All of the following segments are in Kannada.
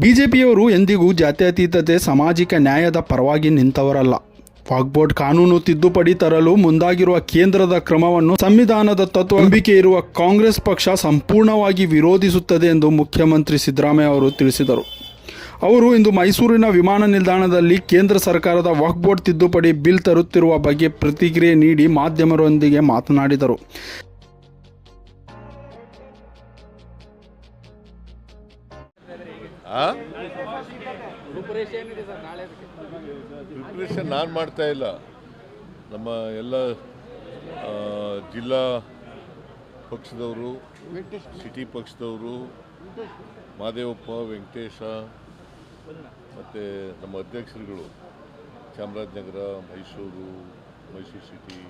ಬಿಜೆಪಿಯವರು ಎಂದಿಗೂ ಜಾತ್ಯತೀತತೆ ಸಾಮಾಜಿಕ ನ್ಯಾಯದ ಪರವಾಗಿ ನಿಂತವರಲ್ಲ. ವಕ್ಫ್ ಕಾನೂನು ತಿದ್ದುಪಡಿ ತರಲು ಮುಂದಾಗಿರುವ ಕೇಂದ್ರದ ಕ್ರಮವನ್ನು ಸಂವಿಧಾನದ ತತ್ವ ನಂಬಿಕೆ ಇರುವ ಕಾಂಗ್ರೆಸ್ ಪಕ್ಷ ಸಂಪೂರ್ಣವಾಗಿ ವಿರೋಧಿಸುತ್ತದೆ ಎಂದು ಮುಖ್ಯಮಂತ್ರಿ ಸಿದ್ದರಾಮಯ್ಯ ಅವರು ತಿಳಿಸಿದರು. ಅವರು ಇಂದು ಮೈಸೂರಿನ ವಿಮಾನ ನಿಲ್ದಾಣದಲ್ಲಿ ಕೇಂದ್ರ ಸರ್ಕಾರದ ವಕ್ಫ್ ಬೋರ್ಡ್ ತಿದ್ದುಪಡಿ ಬಿಲ್ ತರುತ್ತಿರುವ ಬಗ್ಗೆ ಪ್ರತಿಕ್ರಿಯೆ ನೀಡಿ ಮಾಧ್ಯಮರೊಂದಿಗೆ ಮಾತನಾಡಿದರು. ಪ್ರಿಪ್ರೇಷನ್ ನಾನು ಮಾಡ್ತಾ ಇಲ್ಲ. ನಮ್ಮ ಎಲ್ಲ ಜಿಲ್ಲಾ ಪಕ್ಷದವರು, ಸಿಟಿ ಪಕ್ಷದವರು, ಮಾದೇವಪ್ಪ, ವೆಂಕಟೇಶ ಮತ್ತು ನಮ್ಮ ಅಧ್ಯಕ್ಷರುಗಳು ಚಾಮರಾಜನಗರ, ಮೈಸೂರು ಸಿಟಿ,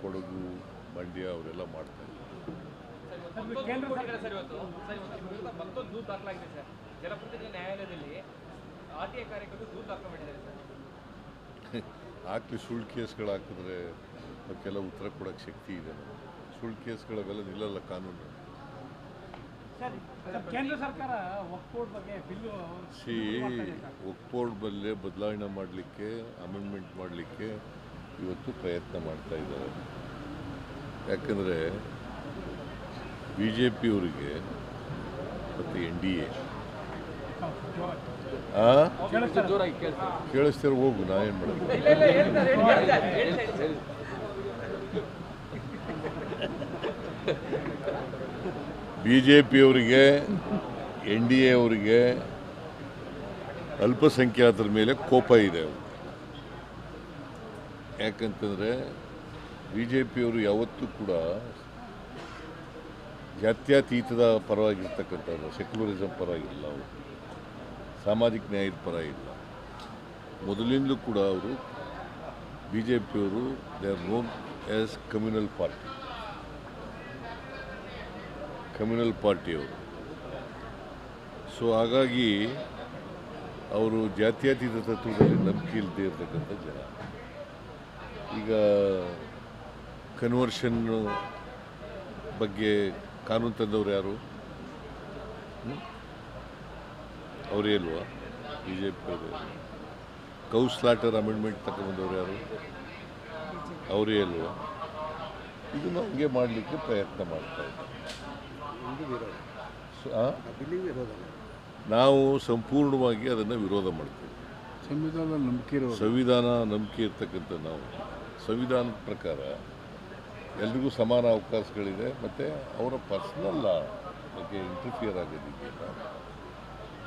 ಕೊಡಗು, ಮಂಡ್ಯ ಅವರೆಲ್ಲ ಮಾಡ್ತಾ ಇದ್ದಾರೆ. ಕೇಂದ್ರ ಸರ್ಕಾರ ಸರ್ ಇವತ್ತು ಮತ್ತೊಂದು ದೂರು ದಾಖಲಾಗಿದೆ ಸರ್. ಜನಪ್ರತಿನಿಧಿ ನ್ಯಾಯಾಲಯದಲ್ಲಿ ಆರ್ಟಿಐ ಕಾರ್ಯಕರ್ತರು ದೂರು ದಾಖಲು ಮಾಡಿದ್ದಾರೆ ಸರ್. ಹಾಕಿ ಸುಳ್ಳು ಕೇಸ್ಗಳು ಹಾಕಿದ್ರೆ ಅವಕ್ಕೆಲ್ಲ ಉತ್ತರ ಕೊಡೋಕ್ಕೆ ಶಕ್ತಿ ಇದೆ. ಸುಳ್ಳು ಕೇಸ್ಗಳವೆಲ್ಲ ನಿಲ್ಲಲ್ಲ ಕಾನೂನು. ಕೇಂದ್ರ ಸರ್ಕಾರ ವಕ್ಫ್ ಬೋರ್ಡ್ ಬಗ್ಗೆ ಬಿಲ್ಲು ವಕ್ಫ್ ಬೋರ್ಡ್ ಮೇಲೆ ಬದಲಾವಣೆ ಮಾಡಲಿಕ್ಕೆ, ಅಮೆಂಡ್ಮೆಂಟ್ ಮಾಡಲಿಕ್ಕೆ ಇವತ್ತು ಪ್ರಯತ್ನ ಮಾಡ್ತಾ ಇದ್ದಾರೆ. ಯಾಕಂದರೆ BJPಯವರಿಗೆ ಮತ್ತು NDA ಕೇಳಿಸ್ತಾರೆ. ಹೋಗು, ನಾ ಏನು ಮಾಡೋದು? BJPಯವರಿಗೆ, NDA ಅವರಿಗೆ ಅಲ್ಪಸಂಖ್ಯಾತರ ಮೇಲೆ ಕೋಪ ಇದೆ. ಯಾಕಂತಂದರೆ BJPಯವರು ಯಾವತ್ತೂ ಕೂಡ ಜಾತ್ಯತೀತದ ಪರವಾಗಿರ್ತಕ್ಕಂಥದ್ದು, ಸೆಕ್ಯುಲರಿಸಮ್ ಪರವಾಗಿಲ್ಲ, ಅವರು ಸಾಮಾಜಿಕ ನ್ಯಾಯದ ಪರ ಇಲ್ಲ. ಮೊದಲಿಂದಲೂ ಕೂಡ ಅವರು BJPಯವರು they are known as communal ಪಾರ್ಟಿಯವರು. ಸೊ ಹಾಗಾಗಿ ಅವರು ಜಾತ್ಯತೀತ ತತ್ವದಲ್ಲಿ ನಂಬಿಕೆ ಇಲ್ಲದೆ ಇರತಕ್ಕಂಥ ಜನ. ಈಗ ಕನ್ವರ್ಷನ್ ಬಗ್ಗೆ ಕಾನೂನು ತಂದವರು ಯಾರು? ಅವರೇ ಅಲ್ವಾ BJPಯವರು? ಕೌ ಸ್ಲಾಟರ್ ಅಮೆಂಡ್ಮೆಂಟ್ ತಗೊಂಡ್ಬಂದವರು ಯಾರು? ಅವರೇ ಅಲ್ವಾ? ಇದನ್ನು ಹಂಗೆ ಮಾಡಲಿಕ್ಕೆ ಪ್ರಯತ್ನ ಮಾಡ್ತಾ ಇದ್ದಾರೆ. ನಾವು ಸಂಪೂರ್ಣವಾಗಿ ಅದನ್ನು ವಿರೋಧ ಮಾಡ್ತೀವಿ. ಸಂವಿಧಾನ ನಂಬಿಕೆ ಇರ್ತಕ್ಕಂಥ ನಾವು, ಸಂವಿಧಾನದ ಪ್ರಕಾರ ಎಲ್ರಿಗೂ ಸಮಾನ ಅವಕಾಶಗಳಿದೆ. ಮತ್ತು ಅವರ ಪರ್ಸನಲ್ ಬಗ್ಗೆ ಇಂಟರ್ಫಿಯರ್ ಆಗೋದಿದೆಯಲ್ಲ,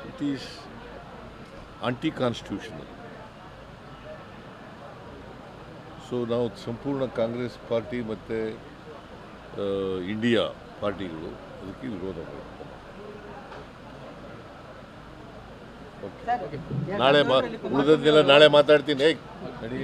it is anti constitutional. So ನಾವು ಸಂಪೂರ್ಣ ಕಾಂಗ್ರೆಸ್ ಪಾರ್ಟಿ ಮತ್ತು ಇಂಡಿಯಾ ಪಾರ್ಟಿಗಳು ಅದಕ್ಕೆ ವಿರೋಧ ಮಾಡ್ತಾರೆ. ನಾಳೆ ಉಳಿದದ್ದೆಲ್ಲ ನಾಳೆ ಮಾತಾಡ್ತೀನಿ. ನಡಿ.